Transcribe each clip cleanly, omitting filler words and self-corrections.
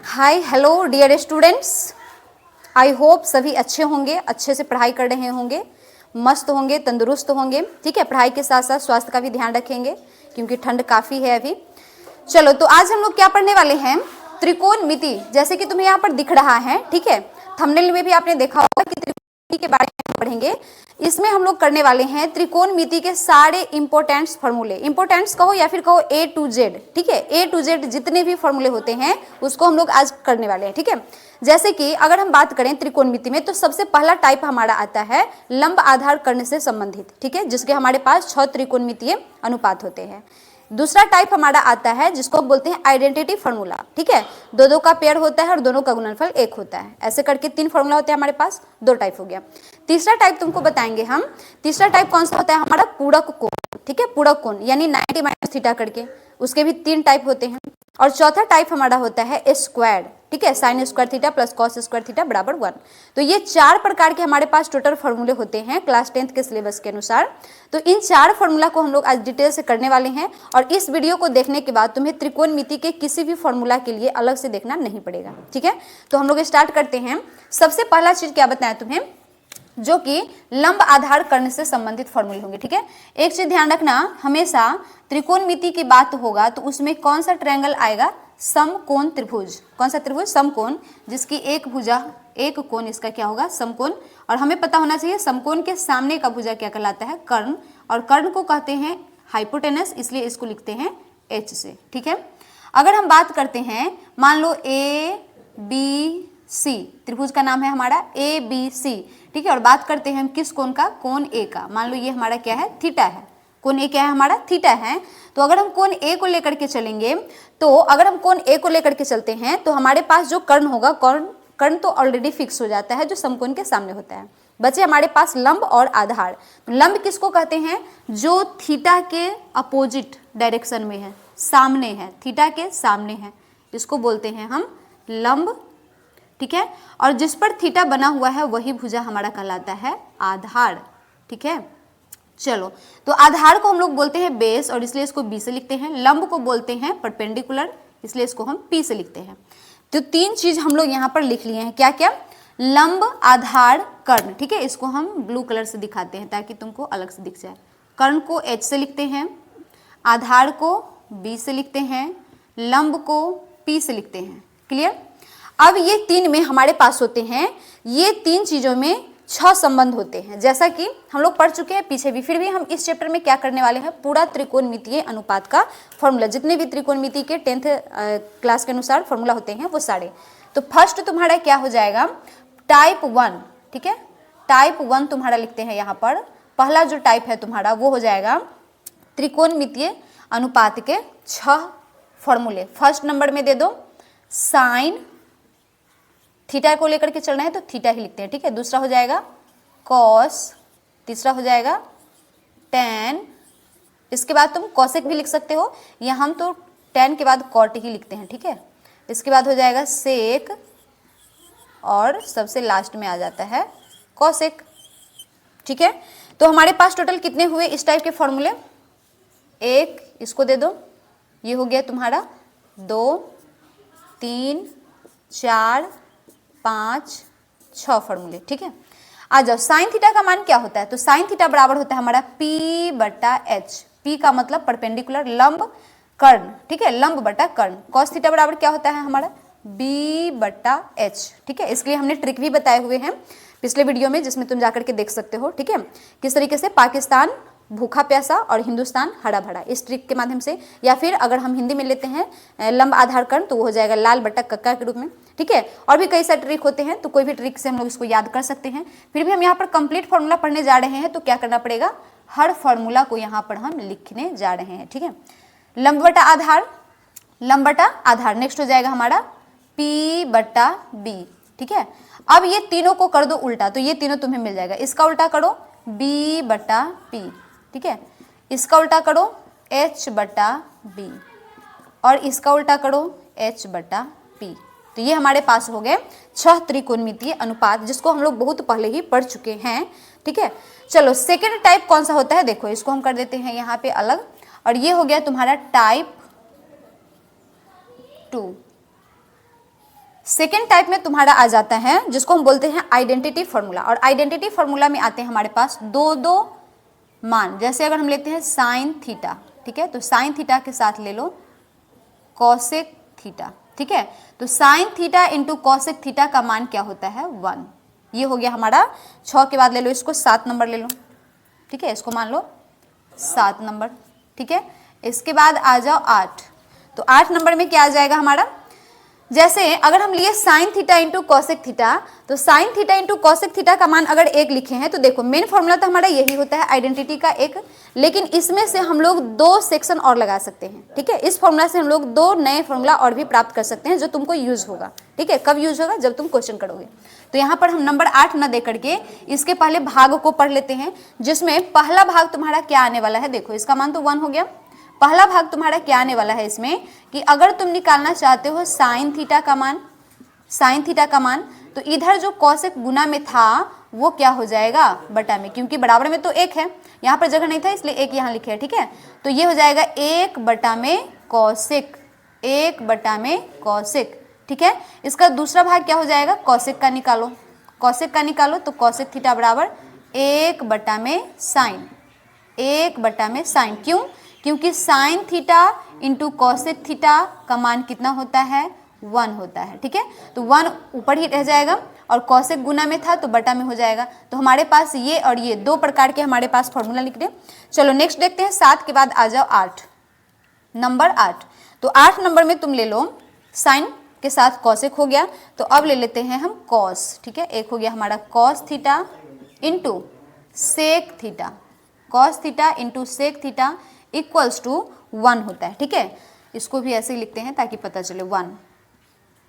Hi hello dear students, I hope सभी अच्छे होंगे, अच्छे से पढ़ाई कर रहे होंगे, मस्त होंगे, तंदुरुस्त होंगे। ठीक है, पढ़ाई के साथ साथ स्वास्थ्य का भी ध्यान रखेंगे क्योंकि ठंड काफ़ी है अभी। चलो, तो आज हम लोग क्या पढ़ने वाले हैं, त्रिकोणमिति। जैसे कि तुम्हें यहाँ पर दिख रहा है, ठीक है, थंबनेल में भी आपने देखा होगा कि त्रिकोणमिति के बारे में पढ़ेंगे। इसमें हम लोग करने वाले हैं त्रिकोणमिति के सारे इंपॉर्टेंट्स फॉर्मूले। इंपॉर्टेंट्स कहो या फिर कहो A to Z, ठीक है, A to Z जितने भी फॉर्मूले होते हैं उसको हम लोग आज करने वाले हैं। ठीक है, जैसे कि अगर हम बात करें त्रिकोणमिति में, तो सबसे पहला टाइप हमारा आता है लंब आधार कर्ण से संबंधित। ठीक है, जिसके हमारे पास 6 त्रिकोणमितीय अनुपात होते हैं। दूसरा टाइप हमारा आता है जिसको हम बोलते हैं आइडेंटिटी फार्मूला। ठीक है, दो दो का पेयर होता है और दोनों का गुणनफल 1 होता है। ऐसे करके 3 फार्मूला होते हैं हमारे पास, 2 टाइप हो गया। तीसरा टाइप तुमको बताएंगे हम। तीसरा टाइप कौन सा होता है हमारा, पूरक कोण। ठीक है, पूरक कोण यानी 90 माइनस थीटा करके, उसके भी 3 टाइप होते हैं। और चौथा टाइप हमारा होता है स्क्वायर्ड। ठीक है, sine square theta plus cos square theta बराबर 1। तो ये 4 प्रकार के हमारे पास टोटल फार्मूले होते हैं क्लास 10th के सिलेबस के अनुसार। तो इन 4 फार्मूला को हम लोग आज डिटेल से करने वाले हैं और इस वीडियो को देखने के बाद तुम्हें त्रिकोणमिति के किसी भी फार्मूला के लिए अलग से देखना नहीं पड़ेगा। ठीक है, तो हम लोग स्टार्ट करते हैं। सबसे पहला चीज क्या बताएं तुम्हें, जो कि लंब आधार कर्ण से संबंधित फॉर्मूले होंगे। ठीक है, एक चीज ध्यान रखना, हमेशा त्रिकोणमिति की बात होगा तो उसमें कौन सा ट्रायंगल आएगा, समकोण त्रिभुज। कौन सा त्रिभुज, समकोण, जिसकी एक भुजा एक कोण, इसका क्या होगा, समकोण। और हमें पता होना चाहिए समकोण के सामने का भुजा क्या कहलाता है, कर्ण। और कर्ण को कहते हैं हाइपोटेनस, इसलिए इसको लिखते हैं H से। ठीक है, अगर हम बात करते हैं, मान लो ABC त्रिभुज का नाम है हमारा ABC। ठीक है, और बात करते हैं हम किस कोण का, कोण A का। मान लो ये हमारा क्या है, थीटा है। कोण A क्या है हमारा, थीटा है। तो अगर हम कोण A को लेकर के चलेंगे, तो अगर हम कोण A को लेकर के चलते हैं तो हमारे पास जो कर्ण होगा, कर्ण तो ऑलरेडी फिक्स हो जाता है जो समकोण के सामने होता है। बचे हमारे पास लंब और आधार। तो लंब किसको कहते हैं, जो थीटा के अपोजिट डायरेक्शन में है, सामने है, थीटा के सामने है, इसको बोलते हैं हम लंब। ठीक है, और जिस पर थीटा बना हुआ है वही भुजा हमारा कहलाता है आधार। ठीक है, चलो, तो आधार को हम लोग बोलते हैं बेस और इसलिए इसको बी से लिखते हैं। लंब को बोलते हैं परपेंडिकुलर, इसलिए इसको हम पी से लिखते हैं। तो 3 चीज हम लोग यहाँ पर लिख लिए हैं, क्या क्या, लंब आधार कर्ण। ठीक है, इसको हम ब्लू कलर से दिखाते हैं ताकि तुमको अलग से दिख जाए। कर्ण को H से लिखते हैं, आधार को B से लिखते हैं, लंब को P से लिखते हैं। क्लियर। अब ये 3 में हमारे पास होते हैं, ये 3 चीजों में 6 संबंध होते हैं, जैसा कि हम लोग पढ़ चुके हैं पीछे भी। फिर भी हम इस चैप्टर में क्या करने वाले हैं, पूरा त्रिकोणमितीय अनुपात का फॉर्मूला, जितने भी त्रिकोणमिति के 10th क्लास के अनुसार फॉर्मूला होते हैं वो सारे। तो फर्स्ट तुम्हारा क्या हो जाएगा, टाइप 1। ठीक है, टाइप 1 तुम्हारा लिखते हैं यहाँ पर। पहला जो टाइप है तुम्हारा वो हो जाएगा त्रिकोणमितीय अनुपात के 6 फॉर्मूले। फर्स्ट नंबर में दे दो साइन, थीटा को लेकर के चलना है तो थीटा ही लिखते हैं। ठीक है, दूसरा हो जाएगा कॉस, तीसरा हो जाएगा टेन, इसके बाद तुम कॉसेक भी लिख सकते हो, या हम तो टेन के बाद कॉट ही लिखते हैं। ठीक है, इसके बाद हो जाएगा सेक और सबसे लास्ट में आ जाता है कॉसेक। ठीक है, तो हमारे पास टोटल कितने हुए इस टाइप के फॉर्मूले, 1, इसको दे दो, ये हो गया तुम्हारा 2, 3, 4, 5, 6 फॉर्मूले। ठीक है, आ जाओ, साइन थीटा का मान क्या होता है, तो साइन थीटा बराबर होता है हमारा P बटा H। P का मतलब परपेंडिकुलर, लंब कर्ण। ठीक है, लंब बटा कर्ण। कॉस थीटा बराबर क्या होता है हमारा, B बटा H। ठीक है, इसके लिए हमने ट्रिक भी बताए हुए हैं पिछले वीडियो में, जिसमें तुम जाकर के देख सकते हो। ठीक है, किस तरीके से पाकिस्तान भूखा प्यासा और हिंदुस्तान हरा भरा, इस ट्रिक के माध्यम से। या फिर अगर हम हिंदी में लेते हैं लंब आधार कर्ण, तो वो हो जाएगा लाल बटा कक्का के रूप में। ठीक है, और भी कई सारे ट्रिक होते हैं, तो कोई भी ट्रिक से हम लोग इसको याद कर सकते हैं। फिर भी हम यहाँ पर कंप्लीट फॉर्मूला पढ़ने जा रहे हैं, तो क्या करना पड़ेगा, हर फॉर्मूला को यहाँ पर हम लिखने जा रहे हैं। ठीक है, लंब बटा आधार, लंब बटा आधार। नेक्स्ट हो जाएगा हमारा P बटा B। ठीक है, अब ये तीनों को कर दो उल्टा, तो ये तीनों तुम्हें मिल जाएगा। इसका उल्टा करो B बटा P। ठीक है, इसका उल्टा करो H बटा B, और इसका उल्टा करो H बटा P। तो ये हमारे पास हो गए 6 त्रिकोणमितीय अनुपात, जिसको हम लोग बहुत पहले ही पढ़ चुके हैं। ठीक है, चलो सेकेंड टाइप कौन सा होता है, देखो इसको हम कर देते हैं यहाँ पे अलग, और ये हो गया तुम्हारा टाइप 2। सेकेंड टाइप में तुम्हारा आ जाता है जिसको हम बोलते हैं आइडेंटिटी फॉर्मूला। और आइडेंटिटी फॉर्मूला में आते हैं हमारे पास दो दो मान। जैसे अगर हम लेते हैं साइन थीटा, ठीक है, तो साइन थीटा के साथ ले लो कॉसेक थीटा, ठीक है, तो sine theta into cosec theta का मान क्या होता है 1। ये हो गया हमारा 6 के बाद ले लो इसको 7 नंबर ले लो, ठीक है, इसको मान लो 7 नंबर, ठीक है। इसके बाद आ जाओ 8, तो 8 नंबर में क्या आ जाएगा हमारा, जैसे अगर हम लिए sine theta into cosec theta, तो sine theta into cosec theta का मान अगर 1 लिखे हैं तो देखो मेन फॉर्मूला तो हमारा यही होता है आइडेंटिटी का एक, लेकिन इसमें से हम लोग 2 सेक्शन और लगा सकते हैं, ठीक है। इस फॉर्मूला से हम लोग 2 नए फॉर्मूला और भी प्राप्त कर सकते हैं जो तुमको यूज होगा, ठीक है। कब यूज होगा, जब तुम क्वेश्चन करोगे। तो यहाँ पर हम नंबर 8 न दे करके इसके पहले भाग को पढ़ लेते हैं, जिसमें पहला भाग तुम्हारा क्या आने वाला है। देखो इसका मान तो 1 हो गया। पहला भाग तुम्हारा क्या आने वाला है इसमें कि अगर तुम निकालना चाहते हो साइन थीटा का मान, साइन थीटा का मान, तो इधर जो कॉसेक गुना में था वो क्या हो जाएगा बटा में, क्योंकि बराबर में तो 1 है, यहाँ पर जगह नहीं था इसलिए 1 यहाँ लिखे है, ठीक है। तो ये हो जाएगा 1 बटा में कॉसेक, 1 बटा में कॉसेक, ठीक है। इसका दूसरा भाग क्या हो जाएगा, कॉसेक का निकालो, कॉसेक का निकालो, तो कॉसेक थीटा बराबर 1 बटा में साइन, 1 बटा में साइन। क्यों, क्योंकि sign theta into cosec theta का मान कितना होता है 1 होता है, ठीक है। तो 1 ऊपर ही रह जाएगा और कॉसेक गुना में था तो बटा में हो जाएगा। तो हमारे पास ये और ये 2 प्रकार के हमारे पास फॉर्मूला लिख दें। चलो नेक्स्ट देखते हैं, 7 के बाद आ जाओ 8, नंबर 8। तो 8 नंबर में तुम ले लो साइन के साथ कॉसेक हो गया, तो अब ले लेते हैं हम कॉस, ठीक है। एक हो गया हमारा cos theta into sec theta, cos theta into sec theta equals to 1 होता है, ठीक है। इसको भी ऐसे ही लिखते हैं ताकि पता चले 1,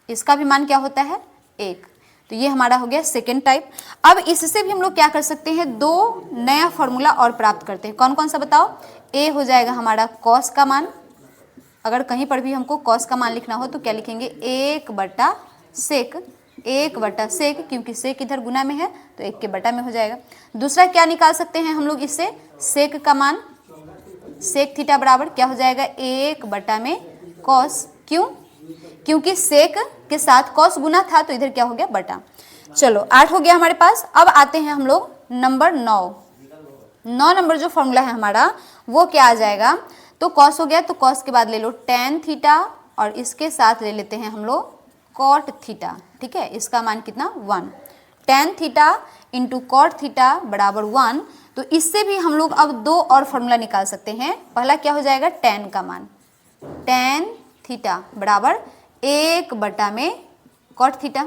इसका भी मान क्या होता है 1। तो ये हमारा हो गया सेकेंड टाइप। अब इससे भी हम लोग क्या कर सकते हैं, 2 नया फॉर्मूला और प्राप्त करते हैं। कौन कौन सा बताओ, ए हो जाएगा हमारा कॉस का मान, अगर कहीं पर भी हमको कॉस का मान लिखना हो तो क्या लिखेंगे 1 बटा सेक, 1 बटा सेक, क्योंकि सेक इधर गुना में है तो 1 के बटा में हो जाएगा। दूसरा क्या निकाल सकते हैं हम लोग इससे, सेक का मान, सेक थीटा बराबर क्या हो जाएगा 1 बटा में कॉस। क्यों, क्योंकि सेक के साथ कॉस गुना था तो इधर क्या हो गया बटा। चलो 8 हो गया हमारे पास। अब आते हैं हम लोग नंबर 9। 9 नंबर जो फॉर्मूला है हमारा वो क्या आ जाएगा, तो कॉस हो गया, तो कॉस के बाद ले लो टेन थीटा और इसके साथ ले लेते हैं हम लोग कॉट थीटा, ठीक है। इसका मान कितना 1, tan theta into cot theta बराबर 1। तो इससे भी हम लोग अब 2 और फॉर्मूला निकाल सकते हैं। पहला क्या हो जाएगा, टेन का मान, टेन थीटा बराबर 1 बटा में कॉट थीटा,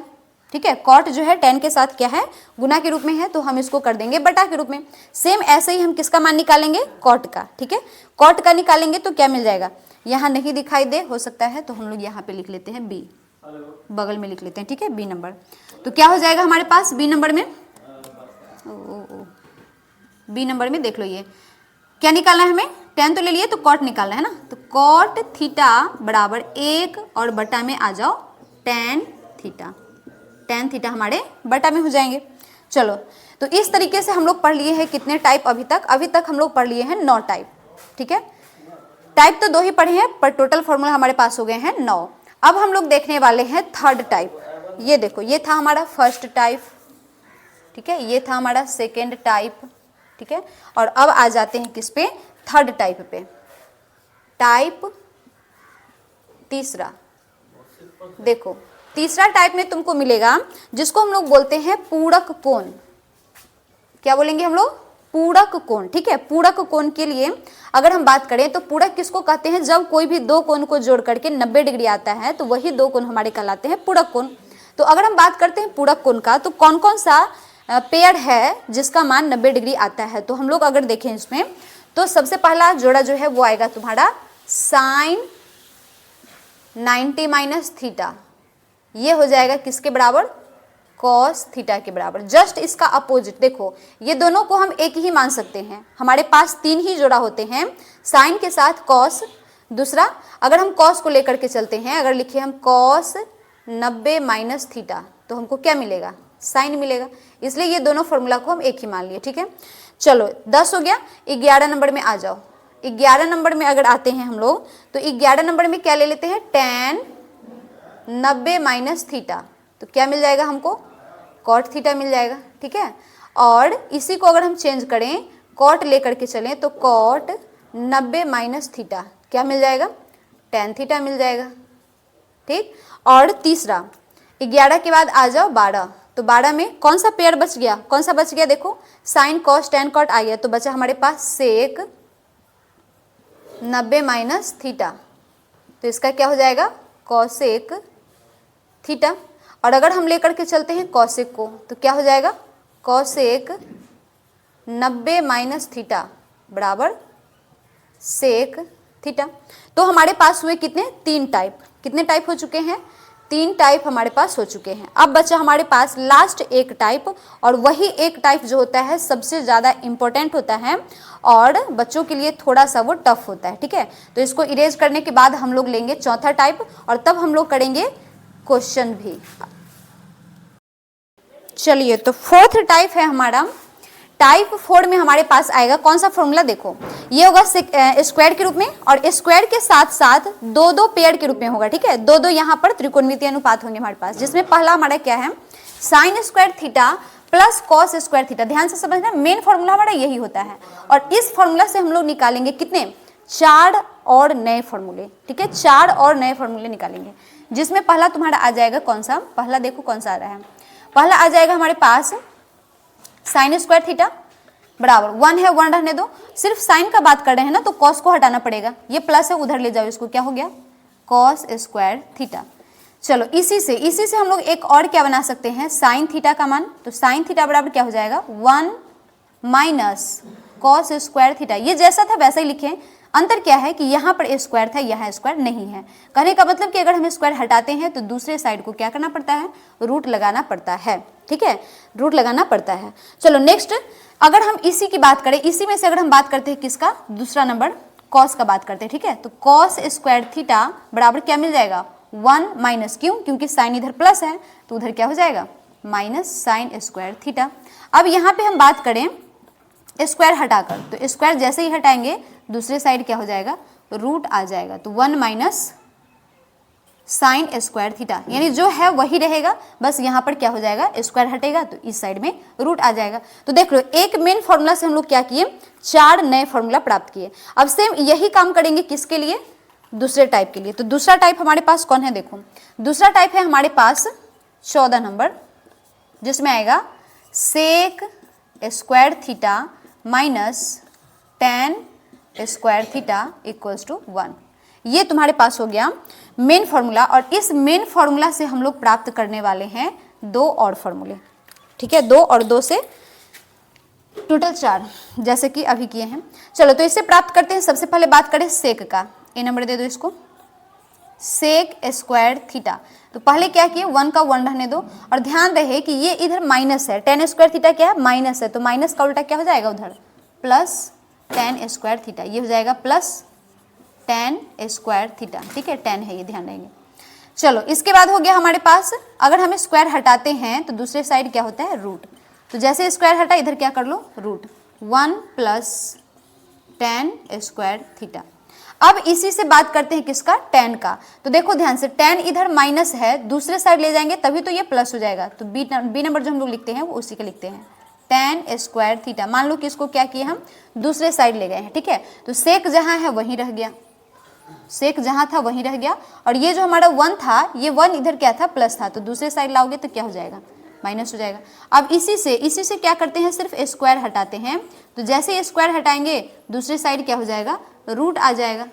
ठीक है। कॉट जो है टेन के साथ क्या है गुना के रूप में है, तो हम इसको कर देंगे बटा के रूप में। सेम ऐसे ही हम किसका मान निकालेंगे, कॉट का, ठीक है। कॉट का निकालेंगे तो क्या मिल जाएगा, यहाँ नहीं दिखाई दे हो सकता है तो हम लोग यहाँ पे लिख लेते हैं बी, बगल में लिख लेते हैं, ठीक है, बी नंबर। तो क्या हो जाएगा हमारे पास बी नंबर में, बी नंबर में देख लो ये क्या निकालना है हमें, टेन तो ले लिए तो कॉट निकालना है ना, तो कॉट थीटा बराबर 1 और बटा में आ जाओ टेन थीटा, टेन थीटा हमारे बटा में हो जाएंगे। चलो तो इस तरीके से हम लोग पढ़ लिए हैं कितने टाइप अभी तक हम लोग पढ़ लिए हैं 9 टाइप, ठीक है। टाइप तो 2 ही पढ़े हैं पर टोटल फॉर्मूला हमारे पास हो गए हैं 9। अब हम लोग देखने वाले हैं थर्ड टाइप। ये देखो ये था हमारा फर्स्ट टाइप, ठीक है, ये था हमारा सेकेंड टाइप, ठीक है। और अब आ जाते हैं किस पे, थर्ड टाइप पे, टाइप तीसरा। देखो तीसरा टाइप में तुमको मिलेगा जिसको हम लोग बोलते हैं पूरक कोण। क्या बोलेंगे हम लोग, पूरक कोण, ठीक है। पूरक कोण के लिए अगर हम बात करें तो पूरक किसको कहते हैं, जब कोई भी 2 कोण को जोड़ करके 90 डिग्री आता है तो वही 2 कोण हमारे कहलाते हैं पूरक कोण। तो अगर हम बात करते हैं पूरक कोण का, तो कौन कौन सा पेयर है जिसका मान 90 डिग्री आता है, तो हम लोग अगर देखें इसमें तो सबसे पहला जोड़ा जो है वो आएगा तुम्हारा साइन 90 माइनस थीटा, ये हो जाएगा किसके बराबर, कॉस थीटा के बराबर। जस्ट इसका अपोजिट देखो, ये दोनों को हम एक ही मान सकते हैं, हमारे पास 3 ही जोड़ा होते हैं, साइन के साथ कॉस। दूसरा अगर हम कॉस को लेकर के चलते हैं, अगर लिखे हम कॉस 90 माइनस थीटा तो हमको क्या मिलेगा, साइन मिलेगा, इसलिए ये दोनों फॉर्मूला को हम एक ही मान लिए, ठीक है। चलो 10 हो गया। 11 नंबर में आ जाओ। 11 नंबर में अगर आते हैं हम लोग तो 11 नंबर में क्या ले लेते हैं, टेन 90 माइनस थीटा, तो क्या मिल जाएगा हमको, कॉट थीटा मिल जाएगा, ठीक है। और इसी को अगर हम चेंज करें, कॉट लेकर के चलें, तो कॉट 90 माइनस थीटा क्या मिल जाएगा, टेन थीटा मिल जाएगा, ठीक। और तीसरा 11 के बाद आ जाओ 12, तो 12 में कौन सा पेयर बच गया, कौन सा बच गया, देखो साइन कॉस टेन कॉट आ गया, तो बचा हमारे पास सेक 90 माइनस थीटा, तो इसका क्या हो जाएगा, कॉसेक थीटा। और अगर हम लेकर के चलते हैं कॉसेक को, तो क्या हो जाएगा, कॉसेक 90 माइनस थीटा बराबर सेक थीटा। तो हमारे पास हुए कितने, तीन टाइप, कितने टाइप हो चुके हैं, तीन टाइप हमारे पास हो चुके हैं। अब बचा हमारे पास लास्ट एक टाइप, और वही एक टाइप जो होता है सबसे ज़्यादा इम्पोर्टेंट होता है और बच्चों के लिए थोड़ा सा वो टफ होता है, ठीक है। तो इसको इरेज करने के बाद हम लोग लेंगे चौथा टाइप, और तब हम लोग करेंगे क्वेश्चन भी। चलिए, तो फोर्थ टाइप है हमारा, टाइप 4 में हमारे पास आएगा कौन सा फॉर्मूला, देखो ये होगा स्क्वायर के रूप में, और स्क्वायर के साथ साथ दो दो पेयर के रूप में होगा, ठीक है। दो दो यहाँ पर त्रिकोणमितीय अनुपात होंगे हमारे पास, जिसमें पहला हमारा क्या है, sine square theta plus cos square theta. ध्यान से समझना, मेन फॉर्मूला हमारा यही होता है, और इस फॉर्मूला से हम लोग निकालेंगे कितने, 4 और नए फॉर्मूले, ठीक है। 4 और नए फॉर्मूले निकालेंगे, जिसमें पहला तुम्हारा आ जाएगा कौन सा, पहला देखो कौन सा आ रहा है, पहला आ जाएगा हमारे पास साइन स्क्वायर थीटा बराबर 1 है, 1 रहने दो, सिर्फ साइन का बात कर रहे हैं ना, तो कॉस को हटाना पड़ेगा, ये प्लस है उधर ले जाओ इसको, क्या हो गया, कॉस स्क्वायर थीटा। चलो इसी से हम लोग एक और क्या बना सकते हैं, साइन थीटा का मान, तो साइन थीटा बराबर क्या हो जाएगा, 1 माइनस कॉस स्क्वायर थीटा। ये जैसा था वैसा ही लिखें, अंतर क्या है कि यहाँ पर स्क्वायर था, यहाँ स्क्वायर नहीं है। कहने का मतलब कि अगर हम स्क्वायर हटाते हैं तो दूसरे साइड को क्या करना पड़ता है, रूट लगाना पड़ता है, ठीक है, रूट लगाना पड़ता है। चलो नेक्स्ट, अगर हम इसी की बात करें, इसी में से अगर हम बात करते हैं किसका, दूसरा नंबर कॉस का बात करते हैं, ठीक है। तो कॉस स्क्वायर थीटा बराबर क्या मिल जाएगा, 1 माइनस, क्यों, क्योंकि साइन इधर प्लस है तो उधर क्या हो जाएगा, माइनस साइन स्क्वायर थीटा। अब यहाँ पे हम बात करें स्क्वायर हटाकर, तो स्क्वायर जैसे ही हटाएंगे दूसरे साइड क्या हो जाएगा, रूट आ जाएगा, तो 1 माइनस साइन स्क्वायर थीटा, यानी जो है वही रहेगा, बस यहाँ पर क्या हो जाएगा, स्क्वायर हटेगा तो इस साइड में रूट आ जाएगा। तो देख लो, एक मेन फॉर्मूला से हम लोग क्या किए, 4 नए फॉर्मूला प्राप्त किए। अब सेम यही काम करेंगे किसके लिए, दूसरे टाइप के लिए। तो दूसरा टाइप हमारे पास कौन है, देखो दूसरा टाइप है हमारे पास 14 नंबर, जिसमें आएगा sec square theta minus tan square theta equals to 1। ये तुम्हारे पास हो गया मेन फॉर्मूला, और इस मेन फॉर्मूला से हम लोग प्राप्त करने वाले हैं 2 और फॉर्मूले, ठीक है, 2 और 2 से टोटल 4, जैसे कि अभी किए हैं। चलो तो इससे प्राप्त करते हैं, सबसे पहले बात करें सेक का, ए नंबर दे दो इसको, सेक स्क्वायर थीटा। तो पहले क्या किए, 1 का 1 रहने दो, और ध्यान रहे कि ये इधर माइनस है, टेन स्क्वायर थीटा क्या है, माइनस है, तो माइनस का उल्टा क्या हो जाएगा उधर, प्लस टेन स्क्वायर थीटा, ये हो जाएगा प्लस टेन स्क्वायर थीटा, ठीक है, 10 है ये, ध्यान रहेंगे। चलो इसके बाद हो गया हमारे पास, अगर हम स्क्वायर हटाते हैं तो दूसरे साइड क्या होता है, रूट, तो जैसे स्क्वायर हटा इधर क्या कर लो, root 1 plus ten square theta. अब इसी से बात करते हैं किसका, टेन का। तो देखो ध्यान से, टेन इधर माइनस है, दूसरे साइड ले जाएंगे तभी तो ये प्लस हो जाएगा, तो बी नंबर जो हम लोग लिखते हैं वो उसी का लिखते हैं, टेन स्क्वायर थीटा। मान लो कि इसको क्या किए हम, दूसरे साइड ले गए हैं, ठीक है। तो सेक जहाँ है वहीं रह गया, सेक जहाँ था वहीं रह गया, और ये जो हमारा 1 था, ये 1 इधर क्या था, प्लस था, तो दूसरे साइड लाओगे तो क्या हो जाएगा, माइनस हो जाएगा। अब इसी से क्या करते हैं, सिर्फ स्क्वायर हटाते हैं, तो जैसे स्क्वायर हटाएंगे दूसरे साइड क्या हो जाएगा, रूट आ जाएगा।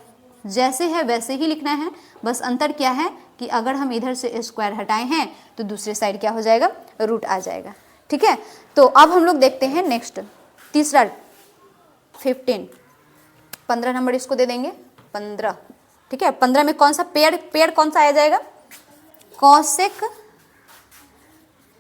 जैसे है वैसे ही लिखना है, बस अंतर क्या है कि अगर हम इधर से स्क्वायर हटाए हैं तो दूसरे साइड क्या हो जाएगा, रूट आ जाएगा, ठीक है। तो अब हम लोग देखते हैं नेक्स्ट, तीसरा 15 नंबर इसको दे देंगे, 15, ठीक है। 15 में कौन सा पेयर कौन सा आ जाएगा, cosec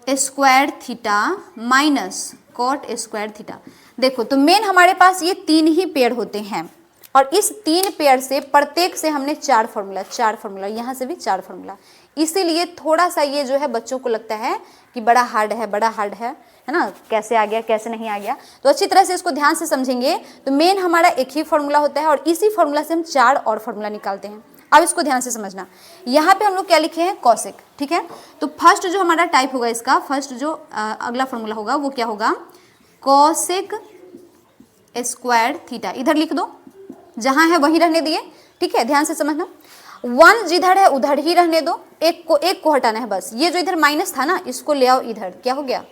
square theta minus cot square theta. देखो तो मेन हमारे पास ये 3 ही पेयर होते हैं, और इस 3 पेयर से प्रत्येक से हमने 4 फॉर्मूला, यहाँ से भी 4 फॉर्मूला, इसीलिए थोड़ा सा ये जो है बच्चों को लगता है कि बड़ा हार्ड है ना, कैसे आ गया कैसे नहीं आ गया। तो अच्छी तरह से इसको ध्यान से समझेंगे तो मेन हमारा एक ही फॉर्मूला होता है, और इसी फॉर्मूला से हम 4 और फॉर्मूला निकालते हैं। अब इसको ध्यान से समझना, यहाँ पे हम लोग क्या लिखे हैं, कॉसेक, ठीक है। तो फर्स्ट जो हमारा टाइप होगा इसका, फर्स्ट जो अगला फॉर्मूला होगा वो क्या होगा, कॉसेक स्क्वायर थीटा। इधर लिख दो, जहां है वही रहने दिए, ठीक है, ध्यान से समझना। 1 जिधर है उधर ही रहने दो, एक को हटाना है बस। ये जो इधर माइनस था ना, इसको ले आओ इधर, क्या हो गया,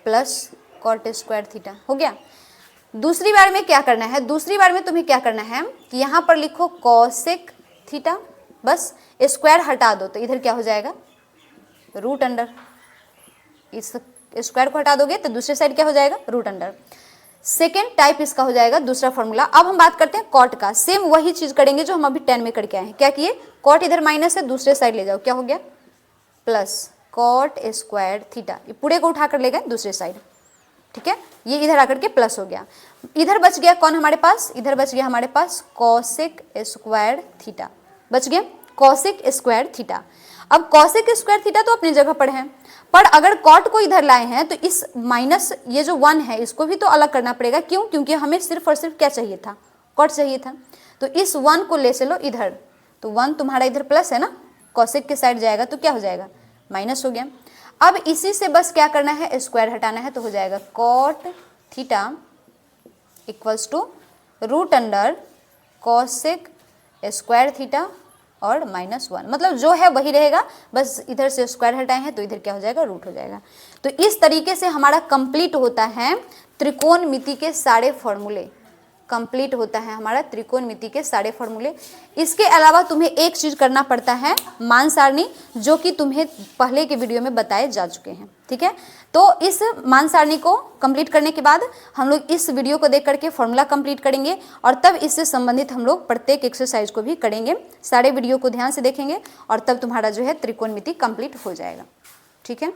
प्लस कॉट स्क्वायर थीटा हो गया। दूसरी बार में क्या करना है, दूसरी बार में तुम्हें क्या करना है कि यहाँ पर लिखो कॉसेक थीटा, बस स्क्वायर हटा दो तो इधर क्या हो जाएगा, रूट अंडर। इस स्क्वायर को हटा दोगे तो दूसरे साइड क्या हो जाएगा, रूट अंडर। सेकेंड टाइप इसका हो जाएगा दूसरा फॉर्मूला। अब हम बात करते हैं कॉट का, सेम वही चीज करेंगे जो हम अभी 10 में करके आए हैं। क्या किए, कॉट इधर माइनस है, दूसरे साइड ले जाओ, क्या हो गया, प्लस कॉट स्क्वायर थीटा। ये पूरे को उठाकर ले गए दूसरे साइड, ठीक है, ये इधर आकर के प्लस हो गया। इधर बच गया कौन हमारे पास, इधर बच गया हमारे पास कॉसेक स्क्वायर थीटा, बच गया कॉसेक स्क्वायर थीटा। अब कॉसेक स्क्वायर थीटा तो अपनी जगह पर है, पर अगर कॉट को इधर लाए हैं तो इस माइनस ये जो 1 है इसको भी तो अलग करना पड़ेगा। क्यों, क्योंकि हमें सिर्फ और सिर्फ क्या चाहिए था, कॉट चाहिए था। तो इस 1 को ले चलो इधर, तो 1 तुम्हारा इधर प्लस है ना, कॉसेक के साइड जाएगा तो क्या हो जाएगा, माइनस हो गया। अब इसी से बस क्या करना है, स्क्वायर हटाना है, तो हो जाएगा cot theta equals to root under cosec square theta और -1, मतलब जो है वही रहेगा, बस इधर से स्क्वायर हटाए हैं तो इधर क्या हो जाएगा, रूट हो जाएगा। तो इस तरीके से हमारा कंप्लीट होता है त्रिकोणमिति के सारे फॉर्मूले, कंप्लीट होता है हमारा त्रिकोणमिति के सारे फॉर्मूले। इसके अलावा तुम्हें एक चीज करना पड़ता है, मान सारणी, जो कि तुम्हें पहले के वीडियो में बताए जा चुके हैं, ठीक है। तो इस मान सारणी को कंप्लीट करने के बाद हम लोग इस वीडियो को देख करके फॉर्मूला कंप्लीट करेंगे और तब इससे संबंधित हम लोग प्रत्येक एक्सरसाइज को भी करेंगे। सारे वीडियो को ध्यान से देखेंगे और तब तुम्हारा जो है त्रिकोणमिति कंप्लीट हो जाएगा, ठीक है।